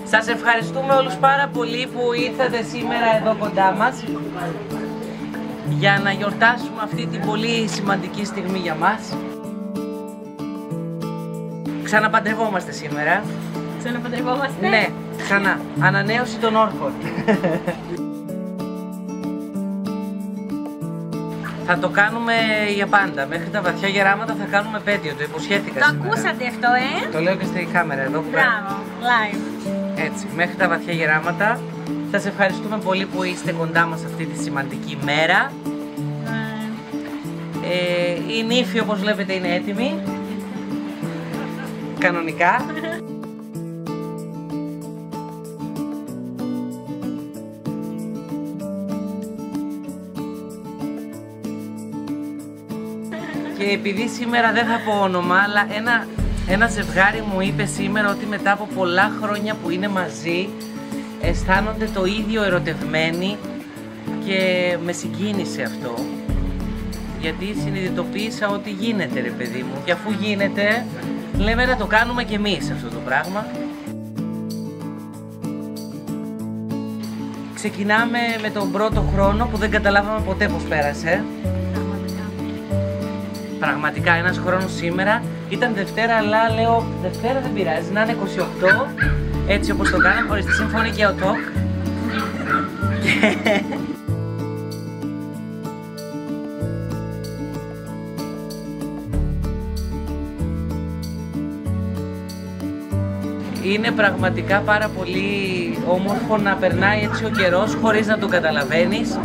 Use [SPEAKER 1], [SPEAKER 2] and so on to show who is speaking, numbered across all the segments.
[SPEAKER 1] Σας ευχαριστούμε όλους πάρα πολύ που ήρθατε σήμερα εδώ κοντά μας για να γιορτάσουμε αυτή την πολύ σημαντική στιγμή για μας. Ξαναπαντρευόμαστε σήμερα.
[SPEAKER 2] Ξαναπαντρευόμαστε.
[SPEAKER 1] Ναι, ξανά. Ανανέωση των όρκων. Θα το κάνουμε για πάντα. Μέχρι τα βαθιά γεράματα θα κάνουμε επέτειο. Το υποσχέθηκα.
[SPEAKER 2] Το
[SPEAKER 1] σήμερα.
[SPEAKER 2] ακούσατε αυτό,
[SPEAKER 1] Το λέω και στη κάμερα εδώ.
[SPEAKER 2] Μπράβο, live.
[SPEAKER 1] Έτσι, μέχρι τα βαθιά γεράματα. Σας ευχαριστούμε πολύ που είστε κοντά μας αυτή τη σημαντική μέρα. Η νύφη, όπως βλέπετε, είναι έτοιμη. Κανονικά. Και επειδή σήμερα δεν θα πω όνομα, αλλά ένα ζευγάρι μου είπε σήμερα ότι μετά από πολλά χρόνια που είναι μαζί αισθάνονται το ίδιο ερωτευμένοι και με συγκίνησε αυτό. Γιατί συνειδητοποίησα ότι γίνεται, ρε παιδί μου, και αφού γίνεται λέμε να το κάνουμε κι εμείς αυτό το πράγμα. Ξεκινάμε με τον πρώτο χρόνο που δεν καταλάβαμε ποτέ πώς πέρασε. Πραγματικά ένας χρόνος σήμερα. Ήταν Δευτέρα, αλλά λέω Δευτέρα δεν πειράζει, να είναι 28. Έτσι όπως το κάναμε, χωρίς τη σύμφωνη και ο ΤΟΚ. Είναι πραγματικά πάρα πολύ όμορφο να περνάει έτσι ο καιρός χωρίς να το καταλαβαίνεις.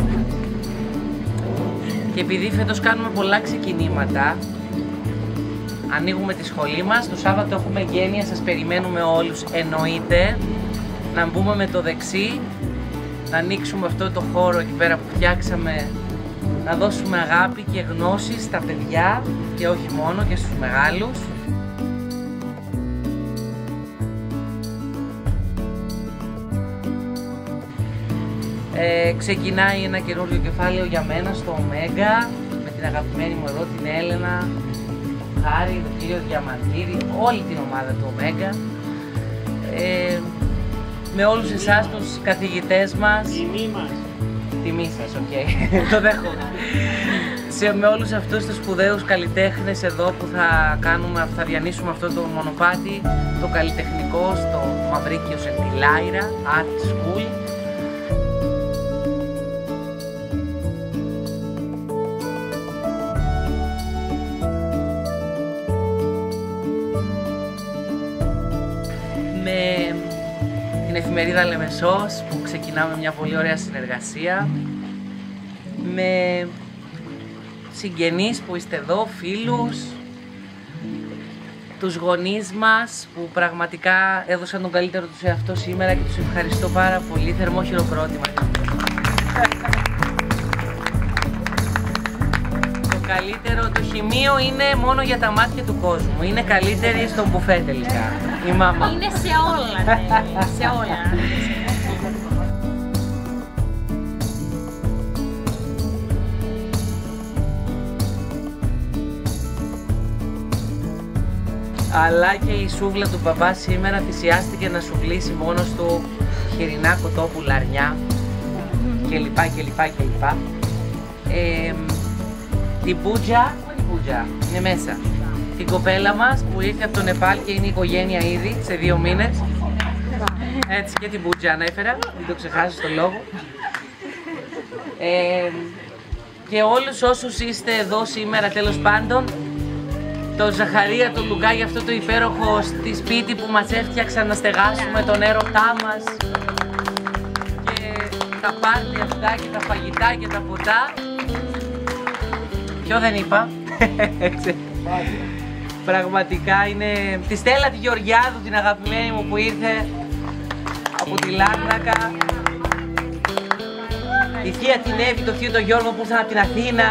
[SPEAKER 1] Και επειδή φέτος κάνουμε πολλά ξεκινήματα, ανοίγουμε τη σχολή μας, το Σάββατο έχουμε γένεια, σας περιμένουμε όλους, εννοείται, να μπούμε με το δεξί, να ανοίξουμε αυτό το χώρο εκεί πέρα που φτιάξαμε, να δώσουμε αγάπη και γνώση στα παιδιά και όχι μόνο, και στους μεγάλους. Ξεκινάει ένα καινούριο κεφάλαιο για μένα στο Ωμέγκα με την αγαπημένη μου εδώ την Έλενα, Χάρη, τον κύριο Διαμαντήρη, όλη την ομάδα του Ωμέγκα, με όλους εσάς τους καθηγητές μας. Τιμή σας, οκ, το δέχομαι. Με όλους αυτούς τους σπουδαίους καλλιτέχνες εδώ που θα διανύσουμε αυτό το μονοπάτι, το καλλιτεχνικό στο Μαυρίκιο Σεντιλάιρα Art School. Με την εφημερίδα Λεμεσός που ξεκινάμε μια πολύ ωραία συνεργασία, με συγγενείς που είστε εδώ, φίλους, τους γονείς μας που πραγματικά έδωσαν τον καλύτερο τους εαυτό σήμερα και τους ευχαριστώ πάρα πολύ. Θερμό χειροκρότημα. Το καλύτερο, το χημείο είναι μόνο για τα μάτια του κόσμου. Είναι καλύτερη στον μπουφέ τελικά. Η μάμα.
[SPEAKER 2] Είναι σε όλα, σε όλα.
[SPEAKER 1] Αλλά και η σούβλα του μπαμπά σήμερα θυσιάστηκε να σουβλήσει μόνος του χοιρινά κοτόπουλα, αρνιά κλπ. Την Μπούτζα, πού είναι η Μπούτζα, είναι μέσα. Την κοπέλα μας που ήρθε από το Νεπάλ και είναι η οικογένεια ήδη σε 2 μήνες. Έτσι, και την Μπούτζα ανέφερα, μην το ξεχάσω στο λόγο. Και όλους όσους είστε εδώ σήμερα, τέλος πάντων, το Ζαχαρία, το Λουκά, για αυτό το υπέροχο στη σπίτι που μας έφτιαξαν να στεγάσουμε τον έρωτά μας, και τα πάρτι αυτά και τα φαγητά και τα ποτά. Ποιο δεν είπα. Πραγματικά είναι τη Στέλλα τη Γεωργιάδου, την αγαπημένη μου που ήρθε από τη Λάρνακα, τη θεία την Εύη, το θείο τον Γιώργο που ήρθαν από την Αθήνα.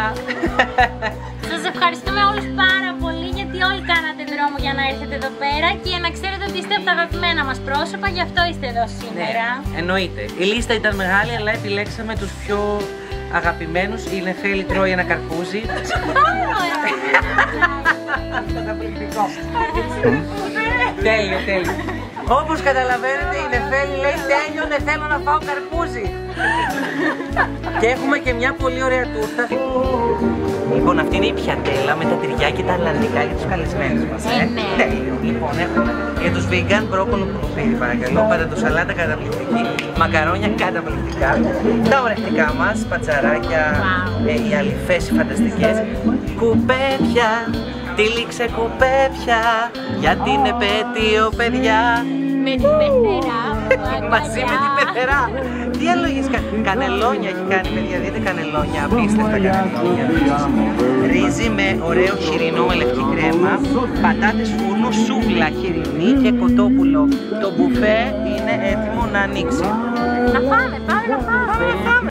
[SPEAKER 2] Σας ευχαριστούμε όλους πάρα πολύ γιατί όλοι κάνατε δρόμο για να έρθετε εδώ πέρα και να ξέρετε ότι είστε από τα αγαπημένα μας πρόσωπα, γι' αυτό είστε εδώ σήμερα.
[SPEAKER 1] Ναι, εννοείται. Η λίστα ήταν μεγάλη, αλλά επιλέξαμε τους πιο αγαπημένους. Η Νεφέλη τρώει ένα καρπούζι. Καταπληκτικό. Τέλειο, τέλειο. Όπως καταλαβαίνετε η Νεφέλη λέει τέλειωνε, θέλω να φάω καρπούζι. Και έχουμε και μια πολύ ωραία τούρτα. Λοιπόν, αυτή είναι η πιατέλα με τα τυριά και τα αλλαντικά για τους καλεσμένους μας. Τέλειο. Λοιπόν, έχουμε για τους vegan μπρόκολο κουλουπίδι, παρακαλώ, πατατοσαλάτα καταπληκτική, μακαρόνια καταπληκτικά, τα ορεκτικά μας, πατσαράκια, οι αληφές οι φανταστικές, κουπέπια, τυλίξε κουπέπια, για την επέτειο παιδιά.
[SPEAKER 2] Με την πεθερά.
[SPEAKER 1] Μαζί με την πεθερά. Τι αλογείς, κανελόνια έχει κάνει, παιδιά, δείτε κανελόνια, απίστευτα κανελόνια. Ρύζι με ωραίο χοιρινό με λευκή κρέμα, πατάτες φούρνου, σούβλα χοιρινή και κοτόπουλο. Το μπουφέ είναι έτοιμο να ανοίξει.
[SPEAKER 2] Να φάμε, πάμε να φάμε.